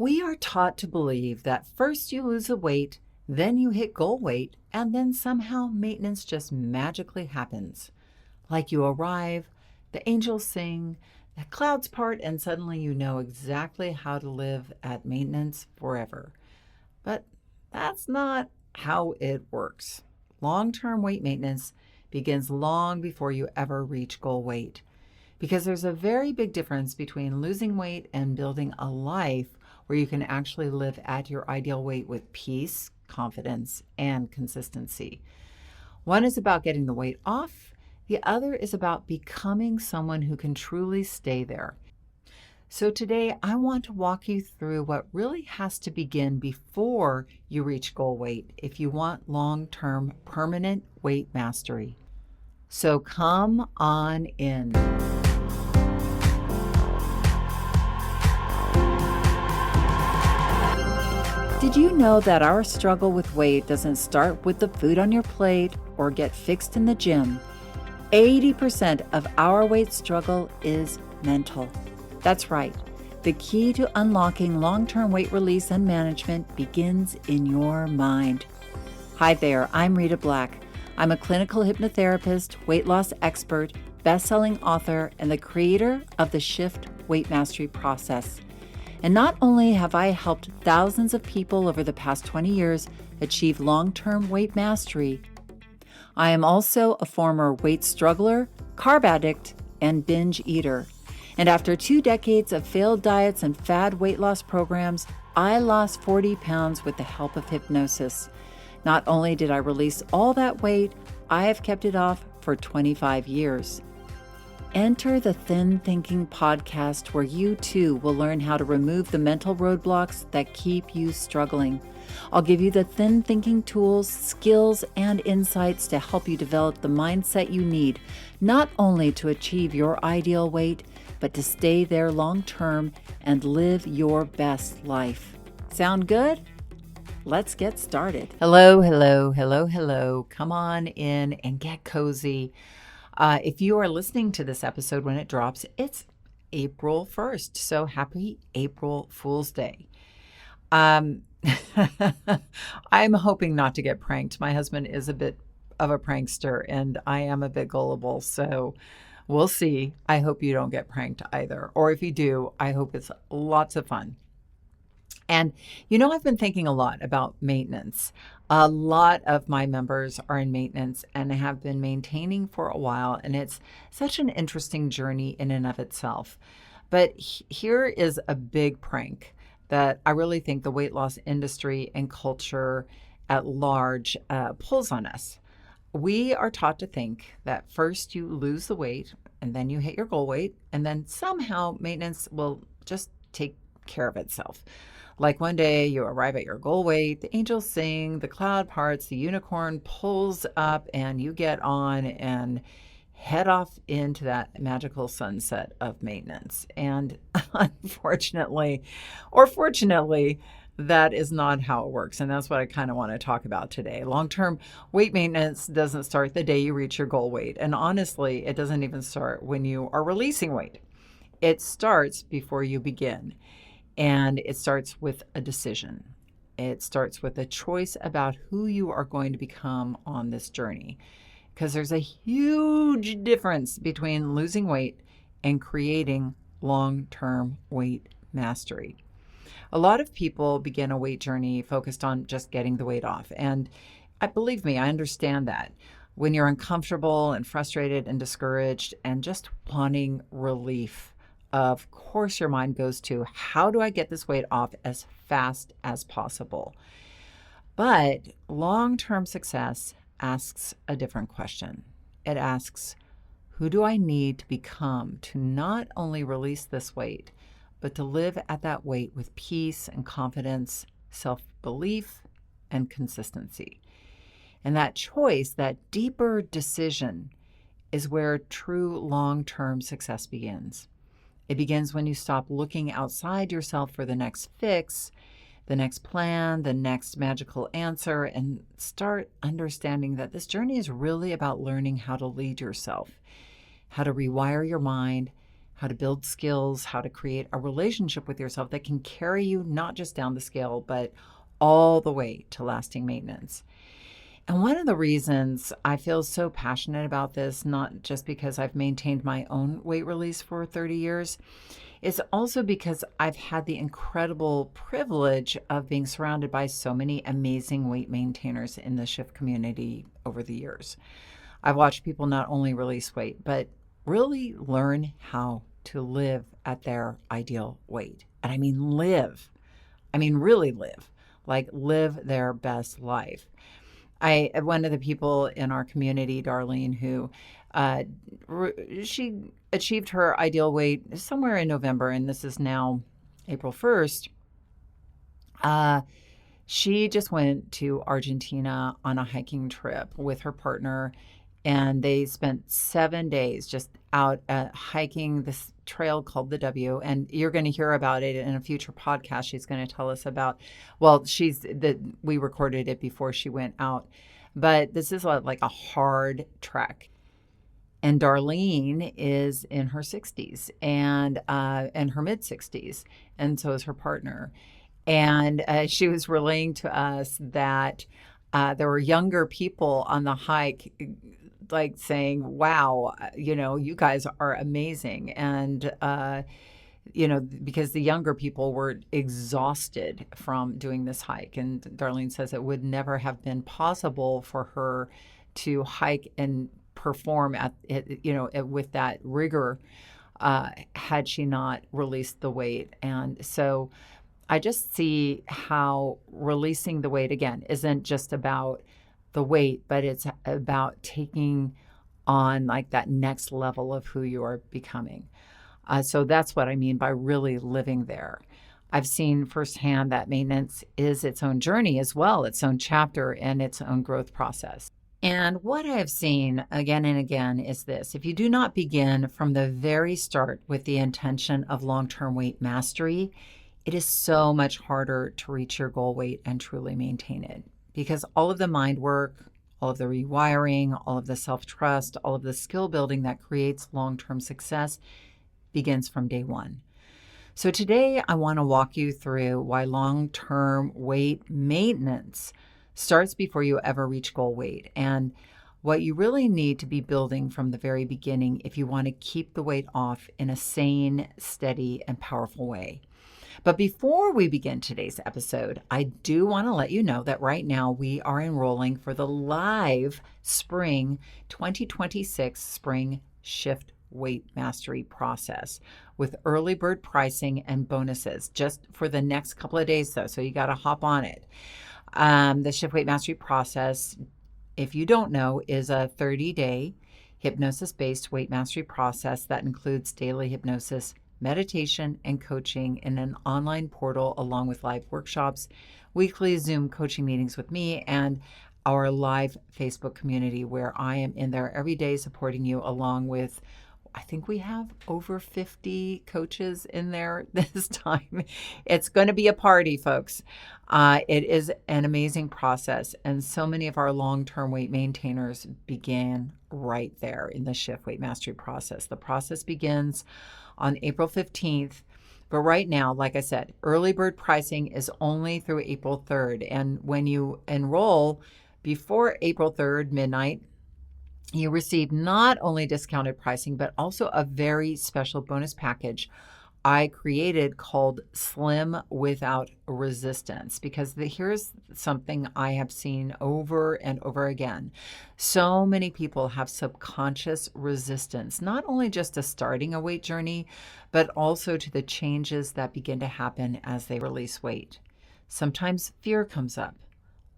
We are taught to believe that first you lose the weight, then you hit goal weight, and then somehow maintenance just magically happens. Like you arrive, the angels sing, the clouds part, and suddenly you know exactly how to live at maintenance forever. But that's not how it works. Long term weight maintenance begins long before you ever reach goal weight because there's a very big difference between losing weight and building a life where you can actually live at your ideal weight with peace, confidence, and consistency. One is about getting the weight off, the other is about becoming someone who can truly stay there. So, today I want to walk you through what really has to begin before you reach goal weight if you want long term permanent weight mastery. So, come on in. Did you know that our struggle with weight doesn't start with the food on your plate or get fixed in the gym? 80% of our weight struggle is mental. That's right. The key to unlocking long-term weight release and management begins in your mind. Hi there, I'm Rita Black. I'm a clinical hypnotherapist, weight loss expert, best-selling author, and the creator of the Shift Weight Mastery process. And not only have I helped thousands of people over the past 20 years achieve long-term weight mastery, I am also a former weight struggler, carb addict, and binge eater. And after 2 decades of failed diets and fad weight loss programs, I lost 40 pounds with the help of hypnosis. Not only did I release all that weight, I have kept it off for 25 years. Enter the Thin Thinking podcast, where you too will learn how to remove the mental roadblocks that keep you struggling. I'll give you the thin thinking tools, skills, and insights to help you develop the mindset you need, not only to achieve your ideal weight, but to stay there long term and live your best life. Sound good? Let's get started. Hello. Come on in and get cozy. If you are listening to this episode when it drops, it's April 1st. So happy April Fool's Day. I'm hoping not to get pranked. My husband is a bit of a prankster and I am a bit gullible. So we'll see. I hope you don't get pranked either. Or if you do, I hope it's lots of fun. And I've been thinking a lot about maintenance. A lot of my members are in maintenance and have been maintaining for a while, and it's such an interesting journey in and of itself. But here is a big prank that I really think the weight loss industry and culture at large pulls on us. We are taught to think that first you lose the weight and then you hit your goal weight, and then somehow maintenance will just take care of itself. Like one day you arrive at your goal weight, the angels sing, the cloud parts, the unicorn pulls up, and you get on and head off into that magical sunset of maintenance. And unfortunately, or fortunately, that is not how it works. And that's what I kind of want to talk about today. Long-term weight maintenance doesn't start the day you reach your goal weight. And honestly, it doesn't even start when you are releasing weight. It starts before you begin. And it starts with a decision. It starts with a choice about who you are going to become on this journey. Because there's a huge difference between losing weight and creating long-term weight mastery. A lot of people begin a weight journey focused on just getting the weight off. And believe me, I understand that. When you're uncomfortable and frustrated and discouraged and just wanting relief, of course, your mind goes to, how do I get this weight off as fast as possible? But long-term success asks a different question. It asks, who do I need to become to not only release this weight, but to live at that weight with peace and confidence, self-belief, and consistency? And that choice, that deeper decision, is where true long-term success begins. It begins when you stop looking outside yourself for the next fix, the next plan, the next magical answer, and start understanding that this journey is really about learning how to lead yourself, how to rewire your mind, how to build skills, how to create a relationship with yourself that can carry you not just down the scale, but all the way to lasting maintenance. And one of the reasons I feel so passionate about this, not just because I've maintained my own weight release for 30 years, is also because I've had the incredible privilege of being surrounded by so many amazing weight maintainers in the Shift community over the years. I've watched people not only release weight, but really learn how to live at their ideal weight. And I mean, really live, like live their best life. One of the people in our community, Darlene, who she achieved her ideal weight somewhere in November, and this is now April 1st. She just went to Argentina on a hiking trip with her partner, and they spent 7 days just out hiking this trail called the W. And you're going to hear about it in a future podcast. She's going to tell us about, well, we recorded it before she went out, but this is like a hard trek. And Darlene is in her 60s and her mid 60s, and so is her partner. And she was relaying to us that there were younger people on the hike, like saying, wow, you guys are amazing. And, because the younger people were exhausted from doing this hike. And Darlene says it would never have been possible for her to hike and perform at it, with that rigor had she not released the weight. And so I just see how releasing the weight, again, isn't just about the weight, but it's about taking on like that next level of who you are becoming. So that's what I mean by really living there. I've seen firsthand that maintenance is its own journey as well, its own chapter and its own growth process. And what I have seen again and again is this: if you do not begin from the very start with the intention of long-term weight mastery, it is so much harder to reach your goal weight and truly maintain it, because all of the mind work, all of the rewiring, all of the self-trust, all of the skill building that creates long-term success begins from day one. So today I want to walk you through why long-term weight maintenance starts before you ever reach goal weight, and what you really need to be building from the very beginning if you want to keep the weight off in a sane, steady, and powerful way. But before we begin today's episode, I do want to let you know that right now we are enrolling for the live spring 2026 spring Shift Weight Mastery process with early bird pricing and bonuses just for the next couple of days though. So you got to hop on it. The Shift Weight Mastery process, if you don't know, is a 30-day hypnosis-based weight mastery process that includes daily hypnosis, meditation, and coaching in an online portal, along with live workshops, weekly Zoom coaching meetings with me, and our live Facebook community where I am in there every day supporting you, along with, I think we have over 50 coaches in there this time. It's going to be a party, folks. It is an amazing process. And so many of our long-term weight maintainers began right there in the Shift Weight Mastery process. The process begins on April 15th. But right now, like I said, early bird pricing is only through April 3rd. And when you enroll before April 3rd, midnight, you receive not only discounted pricing, but also a very special bonus package I created called Slim Without Resistance, because here's something I have seen over and over again. So many people have subconscious resistance, not only just to starting a weight journey, but also to the changes that begin to happen as they release weight. Sometimes fear comes up,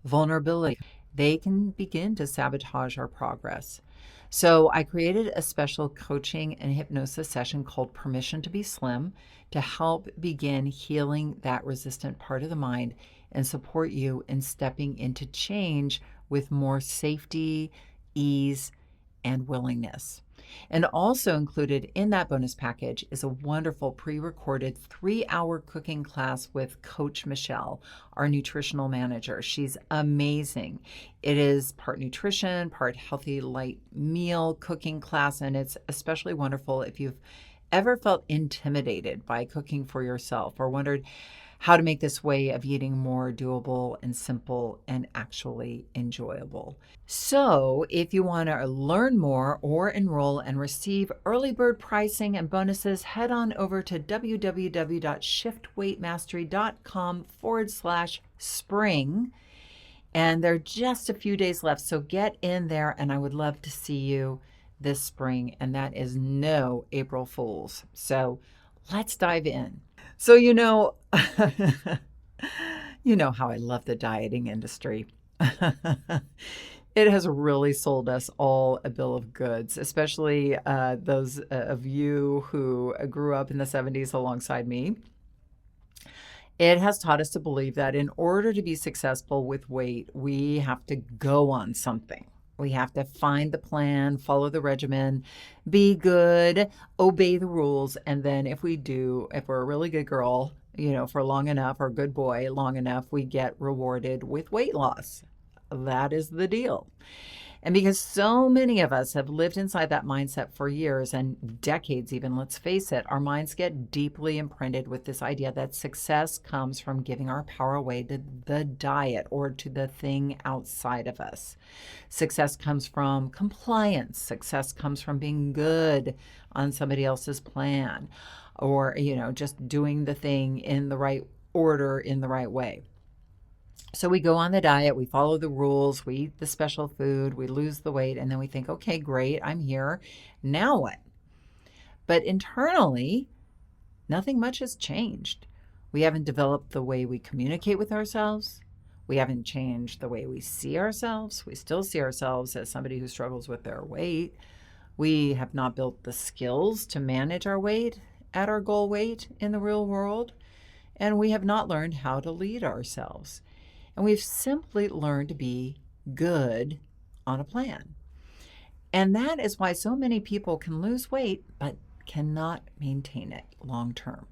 vulnerability. They can begin to sabotage our progress. So I created a special coaching and hypnosis session called Permission to be Slim to help begin healing that resistant part of the mind and support you in stepping into change with more safety, ease, and willingness. And also included in that bonus package is a wonderful pre-recorded 3-hour cooking class with Coach Michelle, our nutritional manager. She's amazing. It is part nutrition, part healthy light meal cooking class, and it's especially wonderful if you've Ever felt intimidated by cooking for yourself or wondered how to make this way of eating more doable and simple and actually enjoyable? So, if you want to learn more or enroll and receive early bird pricing and bonuses, head on over to www.shiftweightmastery.com/spring. And there are just a few days left. So get in there, and I would love to see you this spring. And that is no April Fools. So let's dive in. So, you know how I love the dieting industry. It has really sold us all a bill of goods, especially those of you who grew up in the 70s alongside me. It has taught us to believe that in order to be successful with weight, we have to go on something. We have to find the plan, follow the regimen, be good, obey the rules. And then if we're a really good girl, for long enough, or a good boy long enough, we get rewarded with weight loss. That is the deal. And because so many of us have lived inside that mindset for years and decades even, let's face it, our minds get deeply imprinted with this idea that success comes from giving our power away to the diet or to the thing outside of us. Success comes from compliance. Success comes from being good on somebody else's plan, or, just doing the thing in the right order, in the right way. So we go on the diet, we follow the rules, we eat the special food, we lose the weight, and then we think, okay, great, I'm here. Now what? But internally, nothing much has changed. We haven't developed the way we communicate with ourselves. We haven't changed the way we see ourselves. We still see ourselves as somebody who struggles with their weight. We have not built the skills to manage our weight at our goal weight in the real world. And we have not learned how to lead ourselves. And we've simply learned to be good on a plan. And that is why so many people can lose weight, but cannot maintain it long term.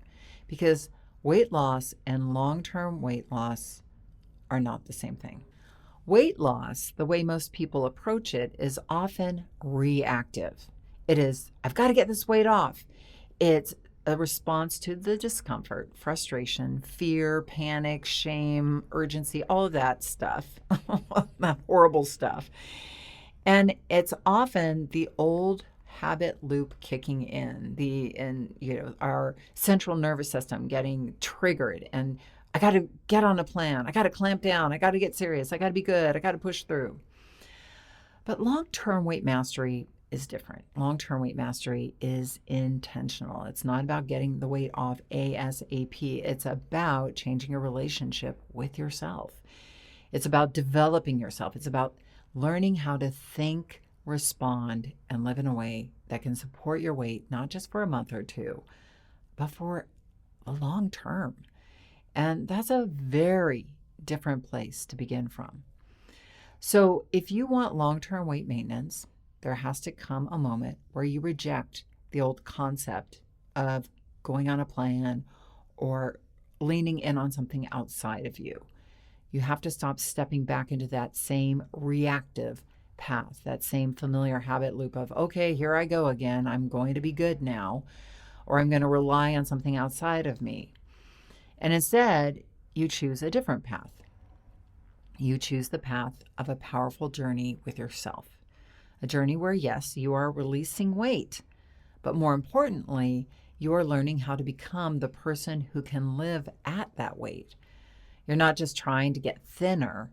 Because weight loss and long-term weight loss are not the same thing. Weight loss, the way most people approach it, is often reactive. It is, I've got to get this weight off. It's a response to the discomfort, frustration, fear, panic, shame, urgency, all of that stuff, that horrible stuff. And it's often the old habit loop kicking in, our central nervous system getting triggered, and I got to get on a plan. I got to clamp down. I got to get serious. I got to be good. I got to push through. But long-term weight mastery is different. Long-term weight mastery is intentional. It's not about getting the weight off ASAP. It's about changing your relationship with yourself. It's about developing yourself. It's about learning how to think, respond, and live in a way that can support your weight, not just for a month or two, but for a long term. And that's a very different place to begin from. So if you want long-term weight maintenance, there has to come a moment where you reject the old concept of going on a plan or leaning in on something outside of you. You have to stop stepping back into that same reactive path, that same familiar habit loop of, okay, here I go again. I'm going to be good now, or I'm going to rely on something outside of me. And instead, you choose a different path. You choose the path of a powerful journey with yourself. A journey where, yes, you are releasing weight, but more importantly, you are learning how to become the person who can live at that weight. You're not just trying to get thinner.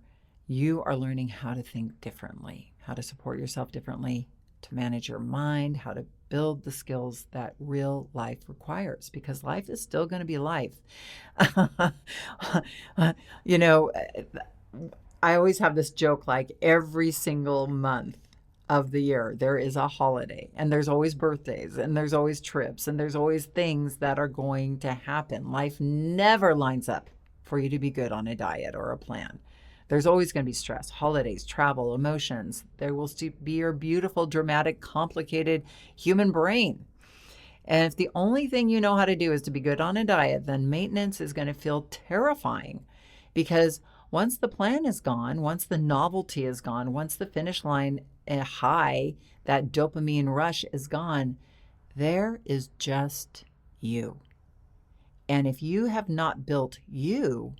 You are learning how to think differently, how to support yourself differently, to manage your mind, how to build the skills that real life requires, because life is still going to be life. I always have this joke, like every single month of the year, there is a holiday, and there's always birthdays, and there's always trips, and there's always things that are going to happen. Life never lines up for you to be good on a diet or a plan. There's always going to be stress, holidays, travel, emotions. There will still be your beautiful, dramatic, complicated human brain. And if the only thing you know how to do is to be good on a diet, then maintenance is going to feel terrifying, because once the plan is gone, once the novelty is gone, once the finish line high, that dopamine rush is gone, There is just you. And if you have not built you,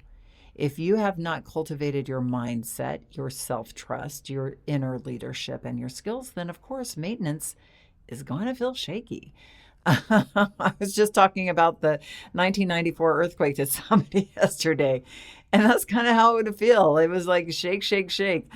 if you have not cultivated your mindset, your self trust, your inner leadership, and your skills, then of course maintenance is going to feel shaky. I was just talking about the 1994 earthquake to somebody yesterday, and that's kind of how it would feel. It was like shake, shake, shake.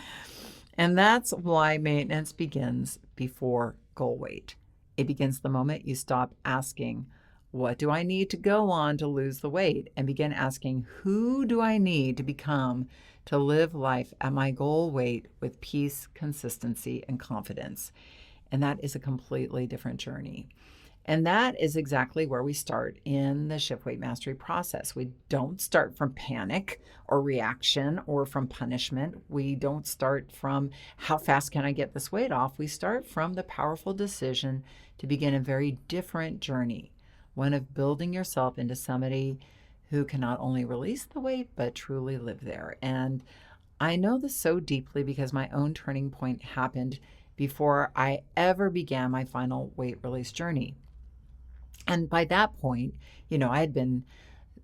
And that's why maintenance begins before goal weight. It begins the moment you stop asking, what do I need to go on to lose the weight? And begin asking, who do I need to become to live life at my goal weight with peace, consistency, and confidence? And that is a completely different journey. And that is exactly where we start in the Shift Weight Mastery process. We don't start from panic or reaction or from punishment. We don't start from how fast can I get this weight off. We start from the powerful decision to begin a very different journey, one of building yourself into somebody who can not only release the weight, but truly live there. And I know this so deeply because my own turning point happened before I ever began my final weight release journey. And by that point, I had been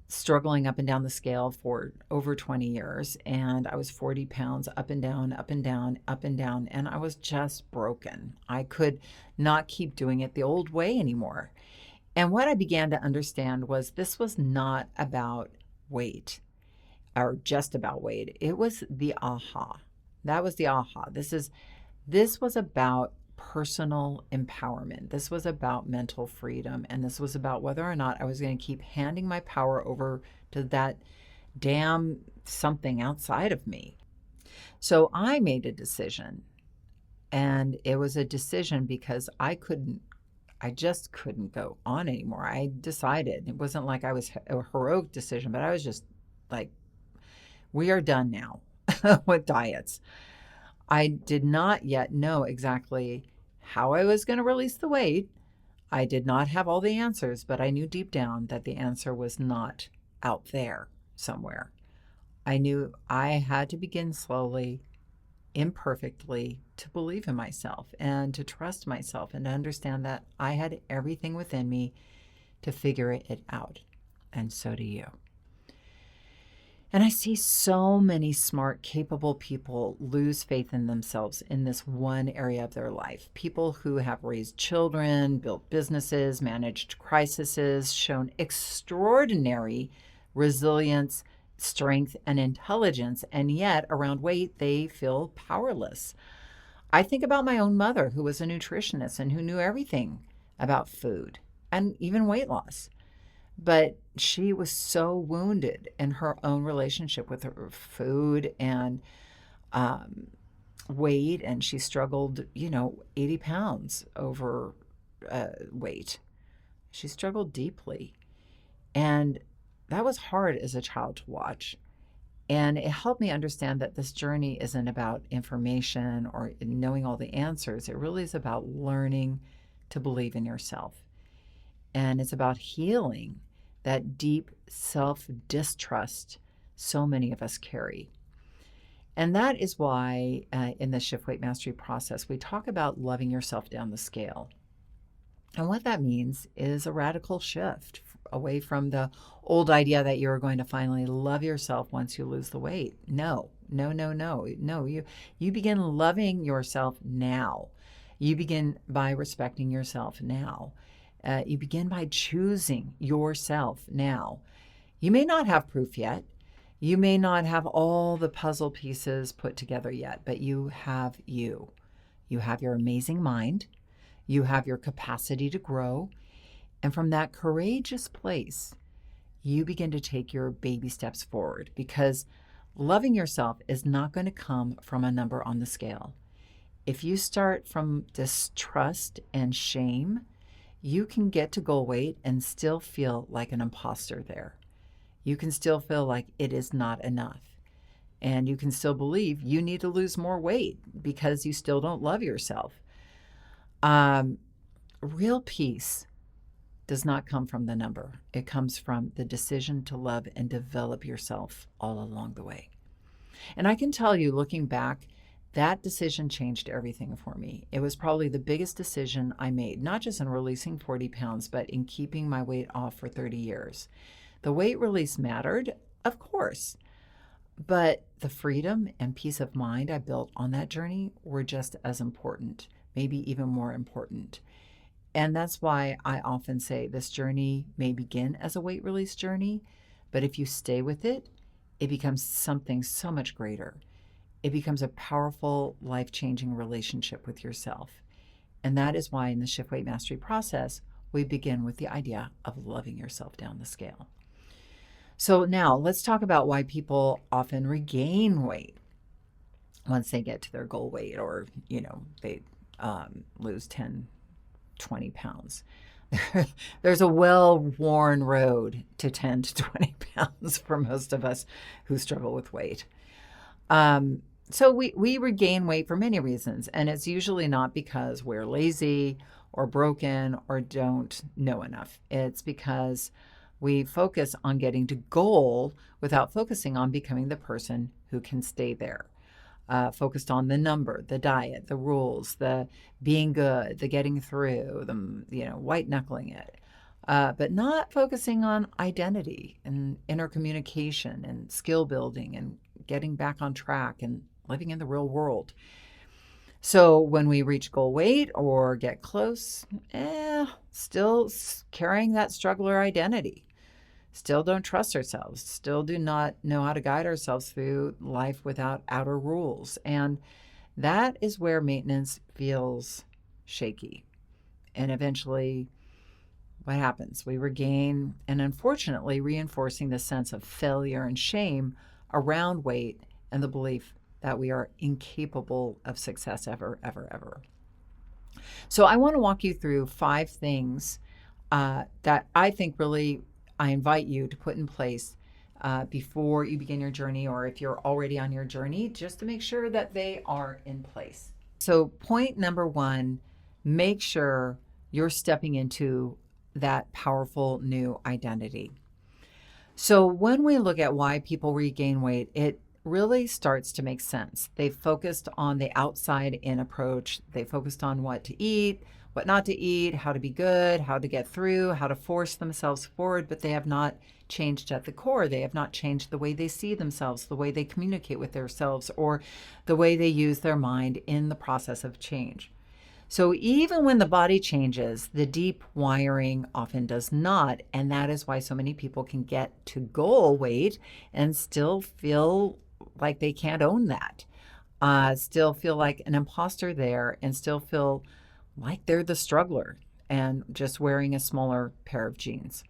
struggling up and down the scale for over 20 years, and I was 40 pounds up and down, up and down, up and down, and I was just broken. I could not keep doing it the old way anymore. And what I began to understand was this was not about weight or just about weight. It was the aha. That was the aha. This was about personal empowerment. This was about mental freedom. And this was about whether or not I was going to keep handing my power over to that damn something outside of me. So I made a decision. And it was a decision because I just couldn't go on anymore. I decided, it wasn't like I was a heroic decision, but I was just like, we are done now with diets. I did not yet know exactly how I was going to release the weight. I did not have all the answers, but I knew deep down that the answer was not out there somewhere. I knew I had to begin slowly, imperfectly, to believe in myself and to trust myself and to understand that I had everything within me to figure it out. And so do you. And I see so many smart, capable people lose faith in themselves in this one area of their life. People who have raised children, built businesses, managed crises, shown extraordinary resilience, strength, and intelligence, and yet around weight, they feel powerless. I think about my own mother, who was a nutritionist and who knew everything about food and even weight loss. But she was so wounded in her own relationship with her food and weight, and she struggled, 80 pounds over weight. She struggled deeply. And that was hard as a child to watch. And it helped me understand that this journey isn't about information or knowing all the answers. It really is about learning to believe in yourself. And it's about healing that deep self-distrust so many of us carry. And that is why in the Shift Weight Mastery process, we talk about loving yourself down the scale. And what that means is a radical shift away from the old idea that you're going to finally love yourself once you lose the weight. No. You begin loving yourself now. You begin by respecting yourself now. You begin by choosing yourself now. You may not have proof yet. You may not have all the puzzle pieces put together yet, but you have you. You have your amazing mind. You have your capacity to grow. And from that courageous place, you begin to take your baby steps forward, because loving yourself is not going to come from a number on the scale. If you start from distrust and shame, you can get to goal weight and still feel like an imposter there. You can still feel like it is not enough. And you can still believe you need to lose more weight because you still don't love yourself. Real peace does not come from the number. It comes from the decision to love and develop yourself all along the way. And I can tell you, looking back, That decision changed everything for me. It was probably the biggest decision I made, not just in releasing 40 pounds, but in keeping my weight off for 30 years. The weight release mattered, of course, but the freedom and peace of mind I built on that journey were just as important, maybe even more important. And that's why I often say this journey may begin as a weight release journey, but if you stay with it, it becomes something so much greater. It becomes a powerful, life changing relationship with yourself. And that is why in the Shift Weight Mastery process, we begin with the idea of loving yourself down the scale. So now let's talk about why people often regain weight once they get to their goal weight, or, they lose 10, 20 pounds. There's a well-worn road to 10 to 20 pounds for most of us who struggle with weight. So we regain weight for many reasons, and it's usually not because we're lazy or broken or don't know enough. It's because we focus on getting to goal without focusing on becoming the person who can stay there. Focused on the number, the diet, the rules, the being good, the getting through, the white knuckling it, but not focusing on identity and inner communication and skill building and getting back on track and living in the real world. So when we reach goal weight or get close, still carrying that struggler identity. Still don't trust ourselves, still do not know how to guide ourselves through life without outer rules. And that is where maintenance feels shaky. And eventually, what happens? We regain, and unfortunately, reinforcing the sense of failure and shame around weight and the belief that we are incapable of success ever, ever, ever. So I want to walk you through 5 things that I think really I invite you to put in place before you begin your journey, or if you're already on your journey, just to make sure that they are in place. So point number 1, make sure you're stepping into that powerful new identity. So when we look at why people regain weight, it really starts to make sense. They focused on the outside in approach. They focused on what to eat, what not to eat, how to be good, how to get through, how to force themselves forward, but they have not changed at the core. They have not changed the way they see themselves, the way they communicate with themselves, or the way they use their mind in the process of change. So even when the body changes, the deep wiring often does not, and that is why so many people can get to goal weight and still feel like they can't own that, still feel like an imposter there, and still feel like they're the struggler and just wearing a smaller pair of jeans.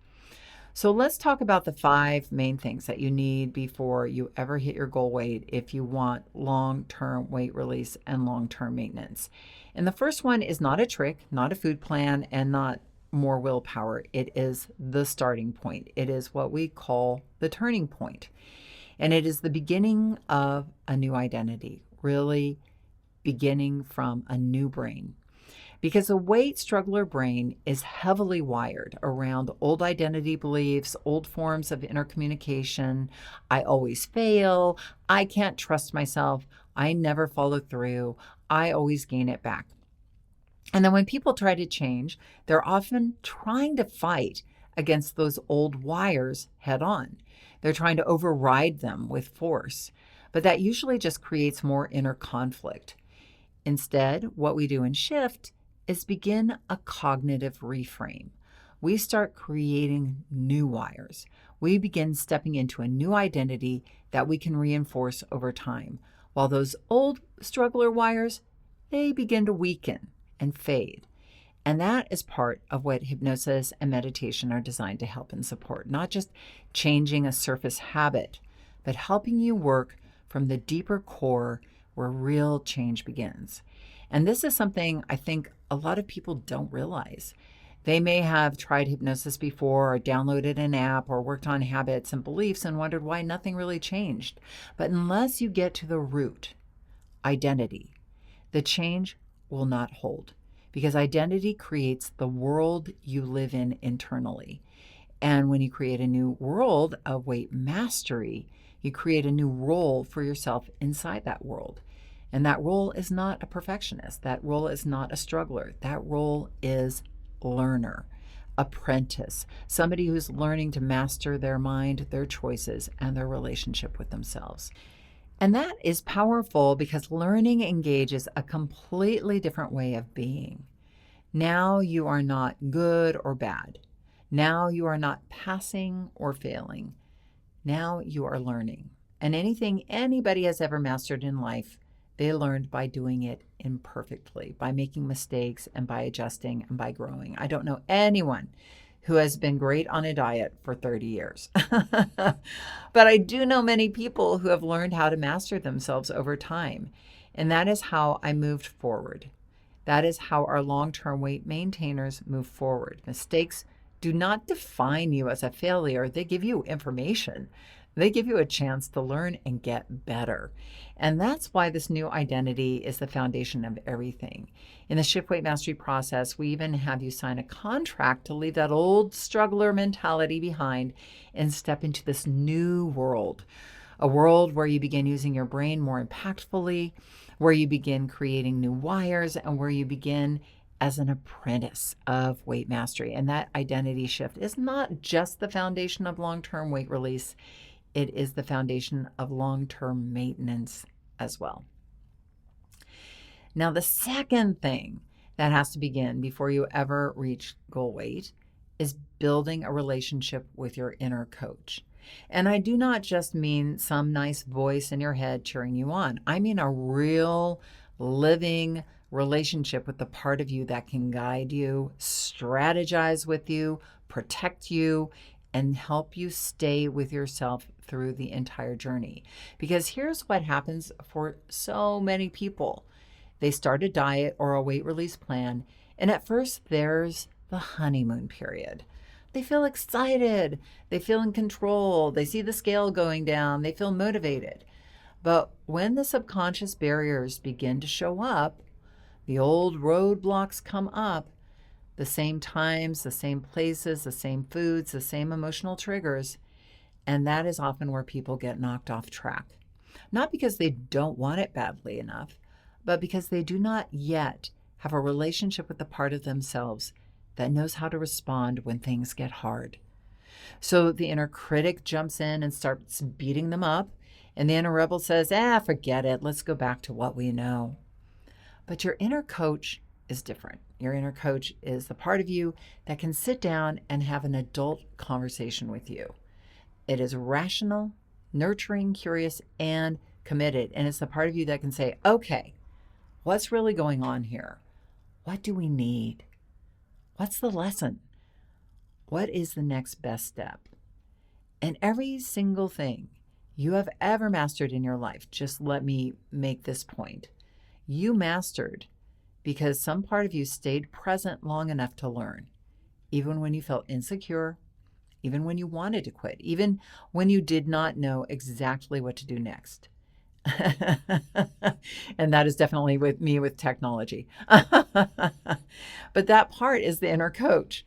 So let's talk about the 5 main things that you need before you ever hit your goal weight if you want long-term weight release and long-term maintenance. And the first one is not a trick, not a food plan, and not more willpower. It is the starting point. It is what we call the turning point. And it is the beginning of a new identity, really beginning from a new brain. Because a weight struggler brain is heavily wired around old identity beliefs, old forms of inner communication. I always fail. I can't trust myself. I never follow through. I always gain it back. And then when people try to change, they're often trying to fight against those old wires head on. They're trying to override them with force. But that usually just creates more inner conflict. Instead, what we do in Shift is begin a cognitive reframe. We start creating new wires. We begin stepping into a new identity that we can reinforce over time, while those old struggler wires, they begin to weaken and fade. And that is part of what hypnosis and meditation are designed to help and support, not just changing a surface habit, but helping you work from the deeper core where real change begins. And this is something I think a lot of people don't realize. They may have tried hypnosis before, or downloaded an app, or worked on habits and beliefs and wondered why nothing really changed. But unless you get to the root, identity, the change will not hold, because identity creates the world you live in internally. And when you create a new world of weight mastery, you create a new role for yourself inside that world. And that role is not a perfectionist. That role is not a struggler. That role is learner, apprentice, somebody who's learning to master their mind, their choices, and their relationship with themselves. And that is powerful because learning engages a completely different way of being. Now you are not good or bad. Now you are not passing or failing. Now you are learning. And anything anybody has ever mastered in life, they learned by doing it imperfectly, by making mistakes and by adjusting and by growing. I don't know anyone who has been great on a diet for 30 years. But I do know many people who have learned how to master themselves over time. And that is how I moved forward. That is how our long-term weight maintainers move forward. Mistakes do not define you as a failure. They give you information. They give you a chance to learn and get better. And that's why this new identity is the foundation of everything. In the Shift Weight Mastery process, we even have you sign a contract to leave that old struggler mentality behind and step into this new world, a world where you begin using your brain more impactfully, where you begin creating new wires, and where you begin as an apprentice of weight mastery. And that identity shift is not just the foundation of long-term weight release. It is the foundation of long-term maintenance as well. Now, the second thing that has to begin before you ever reach goal weight is building a relationship with your inner coach. And I do not just mean some nice voice in your head cheering you on. I mean a real, living relationship with the part of you that can guide you, strategize with you, protect you, and help you stay with yourself through the entire journey. Because here's what happens for so many people. They start a diet or a weight release plan, and at first there's the honeymoon period. They feel excited, they feel in control, they see the scale going down, they feel motivated. But when the subconscious barriers begin to show up, the old roadblocks come up, the same times, the same places, the same foods, the same emotional triggers, and that is often where people get knocked off track. Not because they don't want it badly enough, but because they do not yet have a relationship with the part of themselves that knows how to respond when things get hard. So the inner critic jumps in and starts beating them up, and the inner rebel says, forget it, let's go back to what we know. But your inner coach is different. Your inner coach is the part of you that can sit down and have an adult conversation with you. It is rational, nurturing, curious, and committed. And it's the part of you that can say, okay, what's really going on here? What do we need? What's the lesson? What is the next best step? And every single thing you have ever mastered in your life, just let me make this point. You mastered because some part of you stayed present long enough to learn, even when you felt insecure, even when you wanted to quit, even when you did not know exactly what to do next. And that is definitely with me with technology. But that part is the inner coach.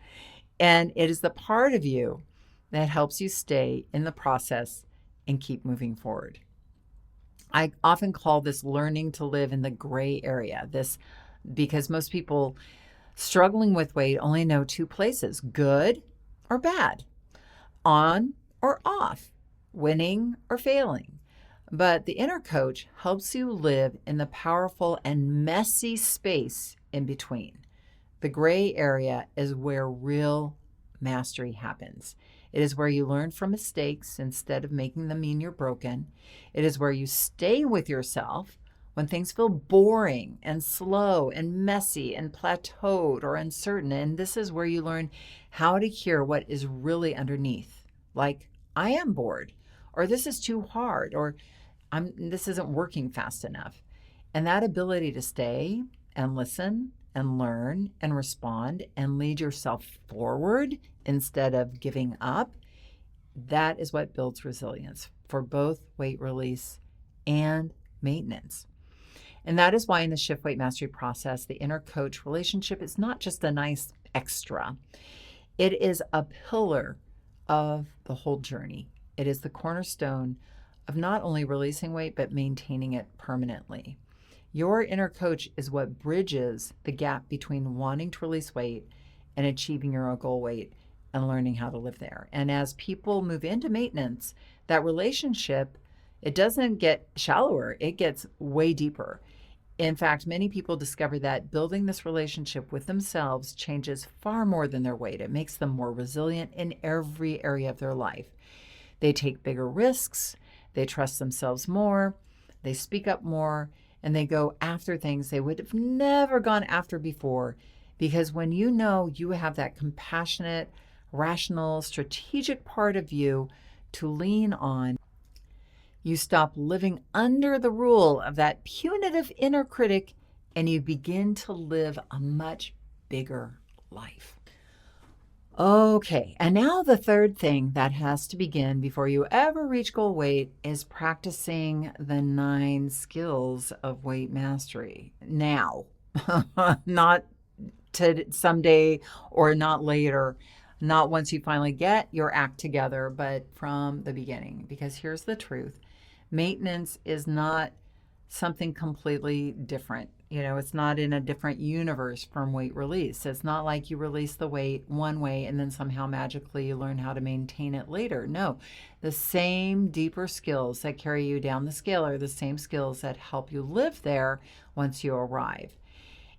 And it is the part of you that helps you stay in the process and keep moving forward. I often call this learning to live in the gray area, because most people struggling with weight only know two places, good or bad, on or off, winning or failing. But the inner coach helps you live in the powerful and messy space in between. The gray area is where real mastery happens. It is where you learn from mistakes instead of making them mean you're broken. It is where you stay with yourself when things feel boring and slow and messy and plateaued or uncertain. And this is where you learn how to hear what is really underneath. Like, I am bored, or this is too hard, or this isn't working fast enough. And that ability to stay and listen and learn and respond and lead yourself forward instead of giving up, that is what builds resilience for both weight release and maintenance. And that is why in the Shift Weight Mastery process, the inner coach relationship is not just a nice extra. It is a pillar of the whole journey. It is the cornerstone of not only releasing weight, but maintaining it permanently. Your inner coach is what bridges the gap between wanting to release weight and achieving your goal weight and learning how to live there. And as people move into maintenance, that relationship, it doesn't get shallower, it gets way deeper. In fact, many people discover that building this relationship with themselves changes far more than their weight. It makes them more resilient in every area of their life. They take bigger risks, they trust themselves more, they speak up more, and they go after things they would have never gone after before. Because when you know you have that compassionate, rational, strategic part of you to lean on, you stop living under the rule of that punitive inner critic and you begin to live a much bigger life. Okay, and now the third thing that has to begin before you ever reach goal weight is practicing the 9 skills of weight mastery. Now, not to someday or not later, not once you finally get your act together, but from the beginning. Because here's the truth. Maintenance is not something completely different. It's not in a different universe from weight release. It's not like you release the weight one way and then somehow magically you learn how to maintain it later. No, the same deeper skills that carry you down the scale are the same skills that help you live there once you arrive.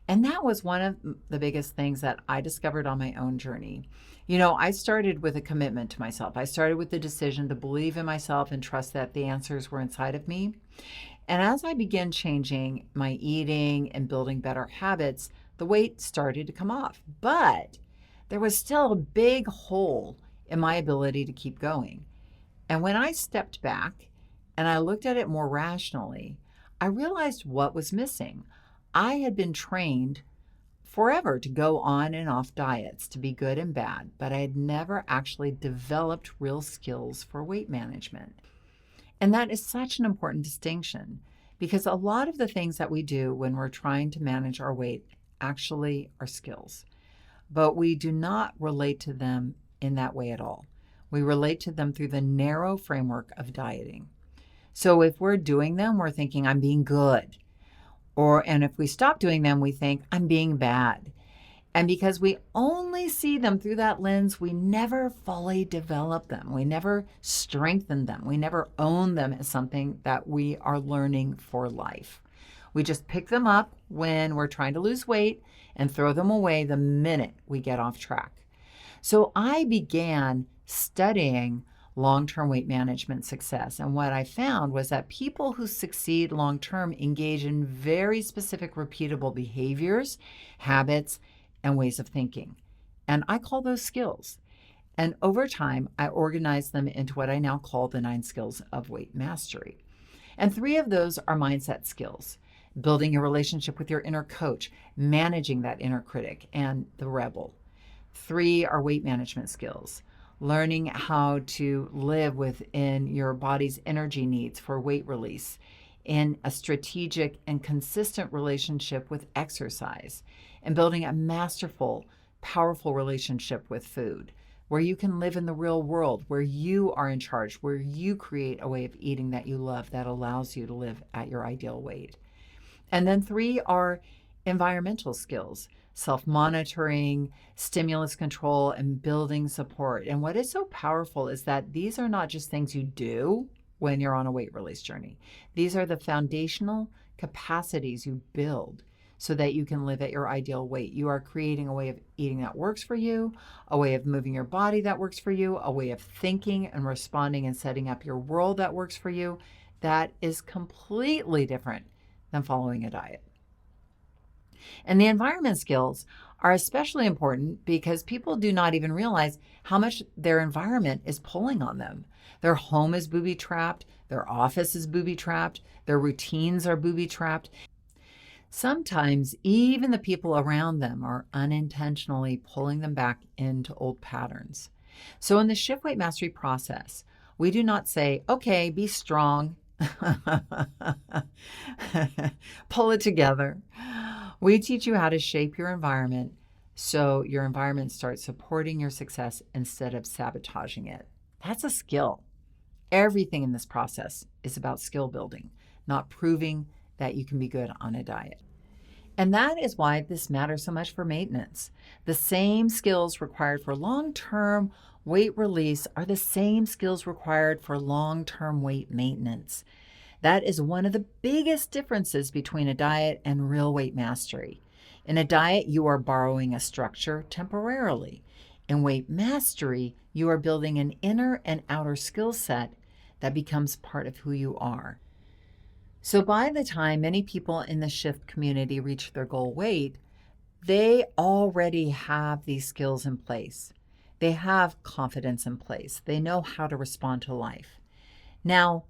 And that was one of the biggest things that I discovered on my own journey. I started with a commitment to myself. I started with the decision to believe in myself and trust that the answers were inside of me. And as I began changing my eating and building better habits, the weight started to come off. But there was still a big hole in my ability to keep going. And when I stepped back and I looked at it more rationally, I realized what was missing. I had been trained forever to go on and off diets, to be good and bad, but I had never actually developed real skills for weight management. And that is such an important distinction because a lot of the things that we do when we're trying to manage our weight actually are skills, but we do not relate to them in that way at all. We relate to them through the narrow framework of dieting. So if we're doing them, we're thinking, I'm being good. And if we stop doing them, we think, I'm being bad. And because we only see them through that lens, we never fully develop them. We never strengthen them. We never own them as something that we are learning for life. We just pick them up when we're trying to lose weight and throw them away the minute we get off track. So I began studying long-term weight management success. And what I found was that people who succeed long-term engage in very specific repeatable behaviors, habits, and ways of thinking. And I call those skills. And over time, I organized them into what I now call the 9 skills of weight mastery. And 3 of those are mindset skills: building a relationship with your inner coach, managing that inner critic and the rebel. 3 are weight management skills: learning how to live within your body's energy needs for weight release in a strategic and consistent relationship with exercise, and building a masterful, powerful relationship with food, where you can live in the real world, where you are in charge, where you create a way of eating that you love that allows you to live at your ideal weight. And then 3 are environmental skills: self-monitoring, stimulus control, and building support. And what is so powerful is that these are not just things you do when you're on a weight release journey. These are the foundational capacities you build so that you can live at your ideal weight. You are creating a way of eating that works for you, a way of moving your body that works for you, a way of thinking and responding and setting up your world that works for you, that is completely different than following a diet. And the environment skills are especially important because people do not even realize how much their environment is pulling on them. Their home is booby-trapped, their office is booby-trapped, their routines are booby-trapped. Sometimes even the people around them are unintentionally pulling them back into old patterns. So in the Shift Weight Mastery process, we do not say, okay, be strong, pull it together. We teach you how to shape your environment so your environment starts supporting your success instead of sabotaging it. That's a skill. Everything in this process is about skill building, not proving that you can be good on a diet. And that is why this matters so much for maintenance. The same skills required for long-term weight release are the same skills required for long-term weight maintenance. That is one of the biggest differences between a diet and real weight mastery. In a diet, you are borrowing a structure temporarily. In weight mastery, you are building an inner and outer skill set that becomes part of who you are. So by the time many people in the Shift community reach their goal weight, they already have these skills in place. They have confidence in place. They know how to respond to life. Now,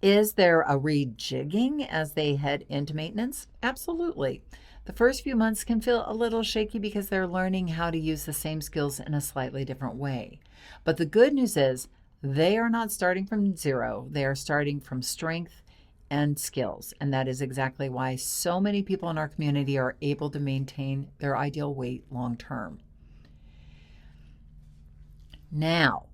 is there a rejigging as they head into maintenance? Absolutely. The first few months can feel a little shaky because they're learning how to use the same skills in a slightly different way. But the good news is they are not starting from zero. They are starting from strength and skills. And that is exactly why so many people in our community are able to maintain their ideal weight long term. Now,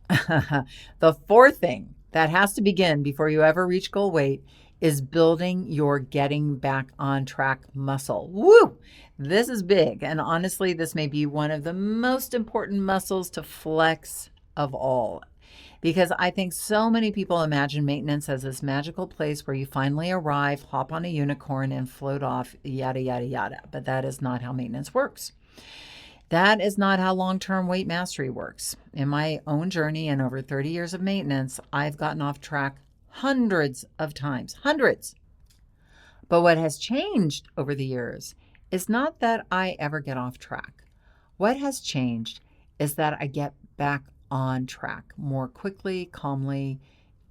the fourth thing that has to begin before you ever reach goal weight is building your getting back on track muscle. Woo! This is big. And honestly, this may be one of the most important muscles to flex of all. Because I think so many people imagine maintenance as this magical place where you finally arrive, hop on a unicorn, and float off, yada, yada, yada. But that is not how maintenance works. That is not how long-term weight mastery works. In my own journey and over 30 years of maintenance, I've gotten off track hundreds of times, hundreds. But what has changed over the years is not that I ever get off track. What has changed is that I get back on track more quickly, calmly,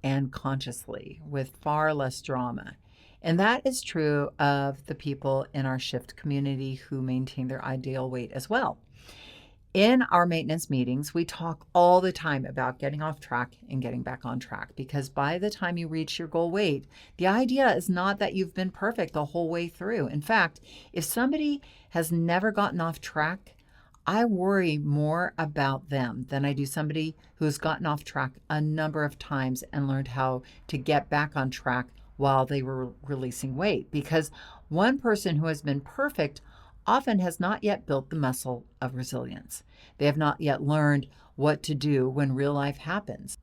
and consciously with far less drama. And that is true of the people in our Shift community who maintain their ideal weight as well. In our maintenance meetings, we talk all the time about getting off track and getting back on track, because by the time you reach your goal weight, the idea is not that you've been perfect the whole way through. In fact, if somebody has never gotten off track, I worry more about them than I do somebody who's gotten off track a number of times and learned how to get back on track while they were releasing weight. Because one person who has been perfect often has not yet built the muscle of resilience. They have not yet learned what to do when real life happens.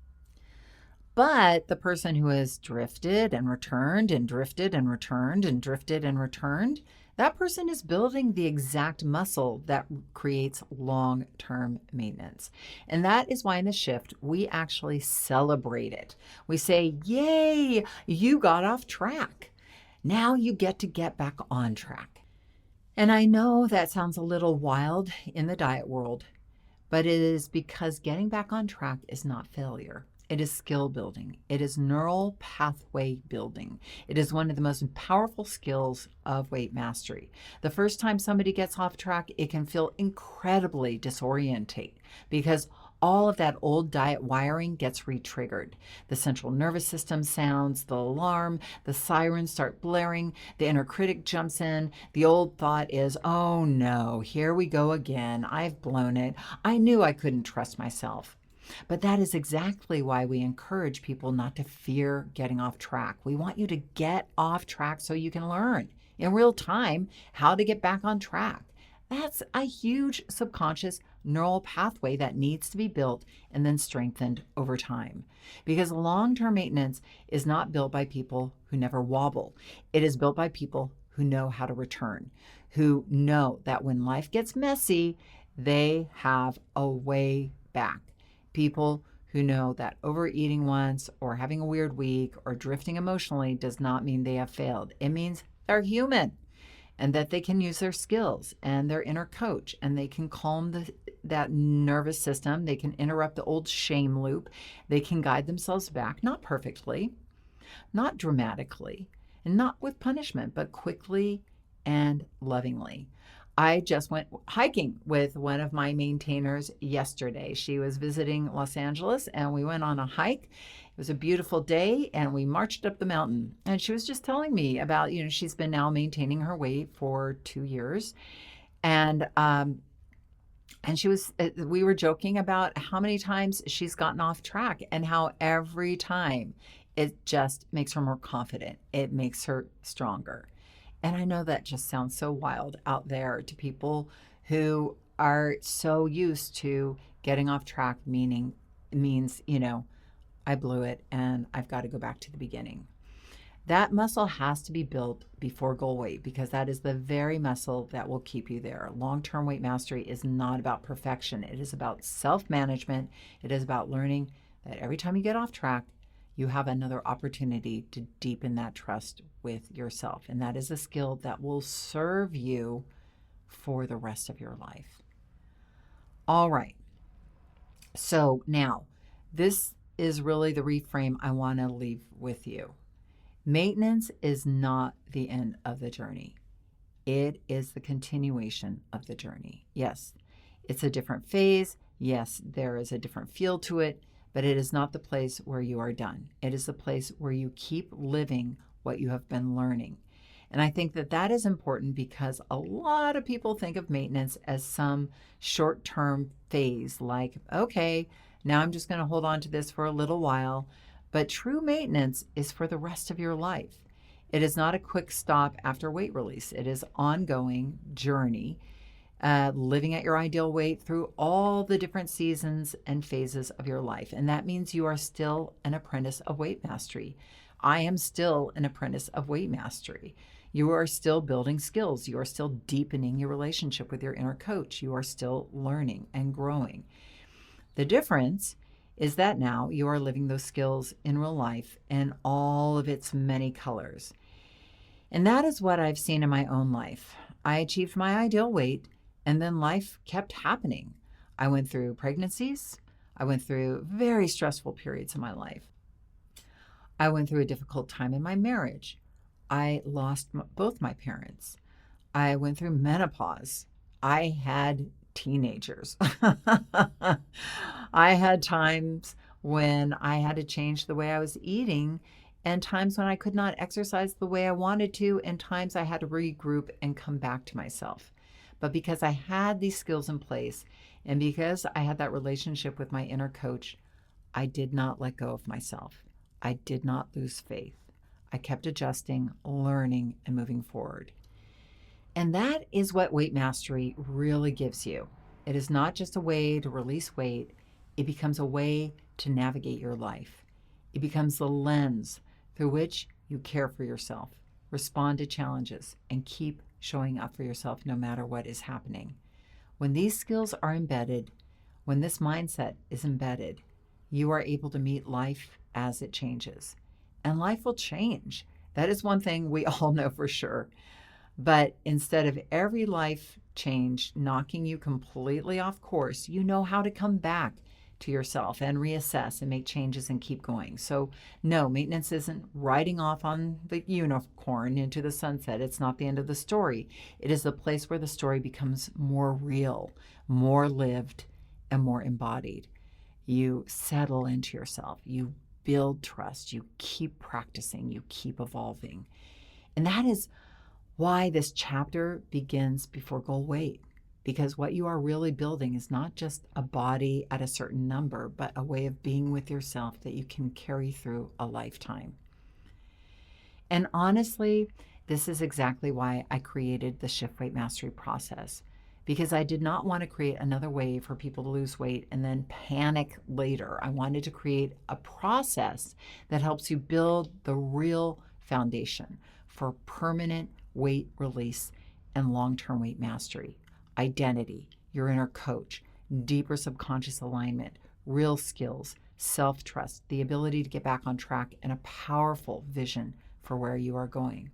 But the person who has drifted and returned and drifted and returned and drifted and returned, that person is building the exact muscle that creates long-term maintenance. And that is why in the Shift, we actually celebrate it. We say, yay, you got off track. Now you get back on track. And I know that sounds a little wild in the diet world, but it is because getting back on track is not failure. It is skill building. It is neural pathway building. It is one of the most powerful skills of weight mastery. The first time somebody gets off track, it can feel incredibly disorienting because all of that old diet wiring gets re-triggered. The central nervous system sounds the alarm, the sirens start blaring, the inner critic jumps in. The old thought is, oh no, here we go again. I've blown it. I knew I couldn't trust myself. But that is exactly why we encourage people not to fear getting off track. We want you to get off track so you can learn in real time how to get back on track. That's a huge subconscious neural pathway that needs to be built and then strengthened over time. Because long-term maintenance is not built by people who never wobble. It is built by people who know how to return, who know that when life gets messy, they have a way back. People who know that overeating once or having a weird week or drifting emotionally does not mean they have failed. It means they're human and that they can use their skills and their inner coach, and they can calm that nervous system. They can interrupt the old shame loop. They can guide themselves back, not perfectly, not dramatically, and not with punishment, but quickly and lovingly. I just went hiking with one of my maintainers yesterday. She was visiting Los Angeles and we went on a hike. It was a beautiful day and we marched up the mountain. And she was just telling me about, she's been now maintaining her weight for 2 years. And we were joking about how many times she's gotten off track and how every time It just makes her more confident. It makes her stronger. And I know that just sounds so wild out there to people who are so used to getting off track, means, I blew it and I've got to go back to the beginning. That muscle has to be built before goal weight because that is the very muscle that will keep you there. Long term weight mastery is not about perfection, it is about self management. It is about learning that every time you get off track, you have another opportunity to deepen that trust with yourself. And that is a skill that will serve you for the rest of your life. All right. So now, this is really the reframe I want to leave with you. Maintenance is not the end of the journey. It is the continuation of the journey. Yes, it's a different phase. Yes, there is a different feel to it, but it is not the place where you are done. It is the place where you keep living what you have been learning. And I think that that is important because a lot of people think of maintenance as some short term phase, like, okay, now I'm just going to hold on to this for a little while. But true maintenance is for the rest of your life. It is not a quick stop after weight release. It is ongoing journey, living at your ideal weight through all the different seasons and phases of your life. And that means you are still an apprentice of weight mastery. I am still an apprentice of weight mastery. You are still building skills. You are still deepening your relationship with your inner coach. You are still learning and growing. The difference is that now you are living those skills in real life in all of its many colors. And that is what I've seen in my own life. I achieved my ideal weight, and then life kept happening. I went through pregnancies. I went through very stressful periods in my life. I went through a difficult time in my marriage. I lost both my parents. I went through menopause. I had teenagers. I had times when I had to change the way I was eating, and times when I could not exercise the way I wanted to, and times I had to regroup and come back to myself. But because I had these skills in place, and because I had that relationship with my inner coach, I did not let go of myself. I did not lose faith. I kept adjusting, learning, and moving forward. And that is what weight mastery really gives you. It is not just a way to release weight, it becomes a way to navigate your life. It becomes the lens through which you care for yourself, respond to challenges, and keep showing up for yourself no matter what is happening. When these skills are embedded, when this mindset is embedded, you are able to meet life as it changes. And life will change. That is one thing we all know for sure. But instead of every life change knocking you completely off course, you know how to come back to yourself and reassess and make changes and keep going. So no, maintenance isn't riding off on the unicorn into the sunset. It's not the end of the story. It is the place where the story becomes more real, more lived, and more embodied. You settle into yourself. You build trust. You keep practicing. You keep evolving. And that is why this chapter begins before goal weight, because what you are really building is not just a body at a certain number, but a way of being with yourself that you can carry through a lifetime. And honestly, this is exactly why I created the Shift Weight Mastery process, because I did not want to create another way for people to lose weight and then panic later. I wanted to create a process that helps you build the real foundation for permanent weight release and long-term weight mastery. Identity, your inner coach, deeper subconscious alignment, real skills, self-trust, the ability to get back on track, and a powerful vision for where you are going.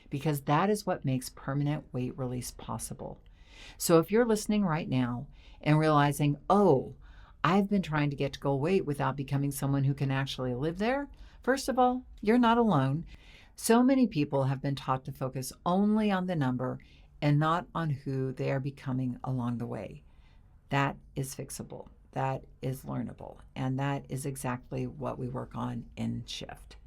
Because that is what makes permanent weight release possible. So if you're listening right now and realizing, oh, I've been trying to get to goal weight without becoming someone who can actually live there, first of all, you're not alone. So many people have been taught to focus only on the number and not on who they are becoming along the way. That is fixable. That is learnable. And that is exactly what we work on in Shift.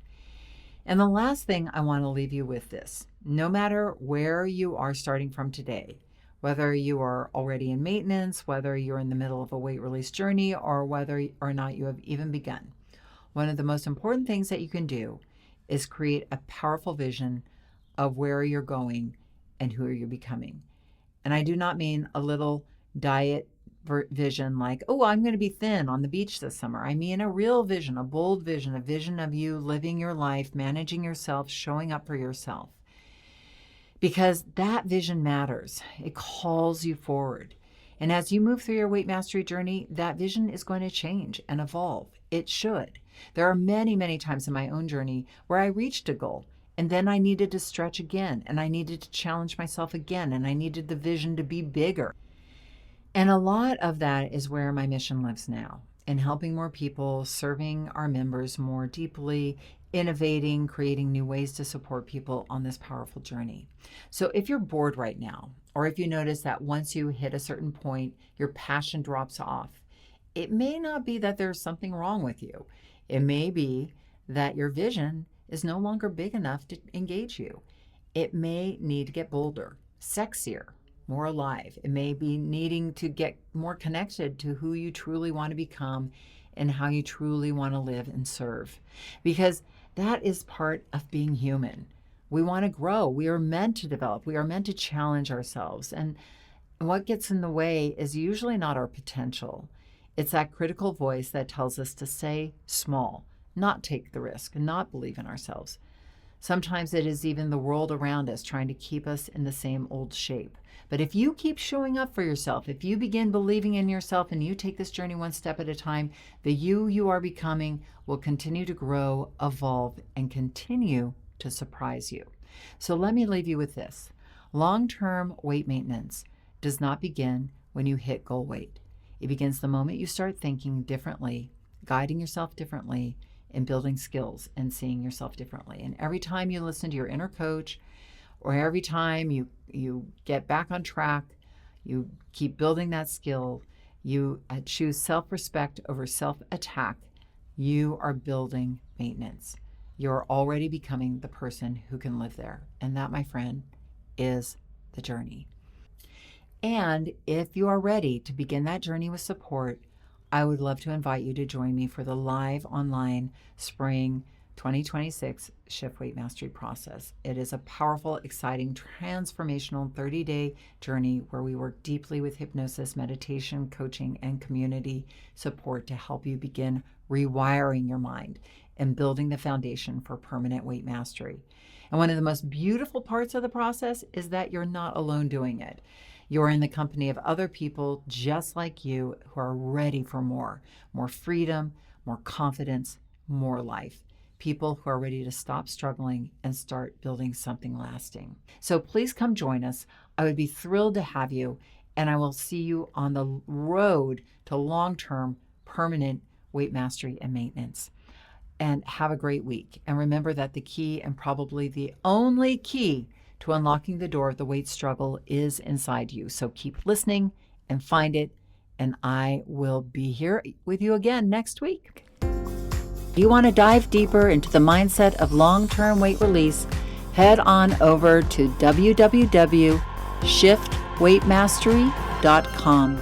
And the last thing I want to leave you with this, no matter where you are starting from today, whether you are already in maintenance, whether you're in the middle of a weight release journey, or whether or not you have even begun, one of the most important things that you can do is create a powerful vision of where you're going and who you're becoming. And I do not mean a little diet vision like, oh, I'm going to be thin on the beach this summer. I mean a real vision, a bold vision, a vision of you living your life, managing yourself, showing up for yourself. Because that vision matters. It calls you forward. And as you move through your weight mastery journey, that vision is going to change and evolve. It should. There are many, many times in my own journey where I reached a goal and then I needed to stretch again, and I needed to challenge myself again, and I needed the vision to be bigger. And a lot of that is where my mission lives now, in helping more people, serving our members more deeply, innovating, creating new ways to support people on this powerful journey. So if you're bored right now, or if you notice that once you hit a certain point, your passion drops off, it may not be that there's something wrong with you. It may be that your vision is no longer big enough to engage you. It may need to get bolder, sexier, more alive. It may be needing to get more connected to who you truly want to become and how you truly want to live and serve. Because that is part of being human. We want to grow. We are meant to develop. We are meant to challenge ourselves. And what gets in the way is usually not our potential. It's that critical voice that tells us to stay small, not take the risk, and not believe in ourselves. Sometimes it is even the world around us trying to keep us in the same old shape. But if you keep showing up for yourself, if you begin believing in yourself and you take this journey one step at a time, the you are becoming will continue to grow, evolve, and continue to surprise you. So let me leave you with this. Long-term weight maintenance does not begin when you hit goal weight. It begins the moment you start thinking differently, guiding yourself differently, and building skills and seeing yourself differently. And every time you listen to your inner coach, or every time you get back on track, you keep building that skill, you choose self-respect over self-attack, you are building maintenance. You're already becoming the person who can live there. And that, my friend, is the journey. And if you are ready to begin that journey with support, I would love to invite you to join me for the live online spring 2026 Shift Weight Mastery process. It is a powerful, exciting, transformational 30-day journey where we work deeply with hypnosis, meditation, coaching, and community support to help you begin rewiring your mind and building the foundation for permanent weight mastery. And one of the most beautiful parts of the process is that you're not alone doing it. You're in the company of other people just like you who are ready for more freedom, more confidence, more life. People who are ready to stop struggling and start building something lasting. So please come join us. I would be thrilled to have you, and I will see you on the road to long-term permanent weight mastery and maintenance. And have a great week. And remember that the key, and probably the only key, to unlocking the door of the weight struggle is inside you. So keep listening and find it, and I will be here with you again next week. If you want to dive deeper into the mindset of long-term weight release, head on over to www.shiftweightmastery.com.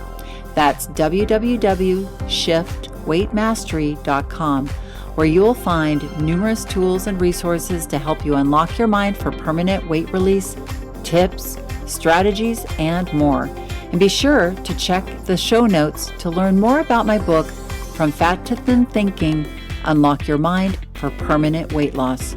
That's www.shiftweightmastery.com, where you'll find numerous tools and resources to help you unlock your mind for permanent weight release, tips, strategies, and more. And be sure to check the show notes to learn more about my book, From Fat to Thin Thinking: Unlock Your Mind for Permanent Weight Loss.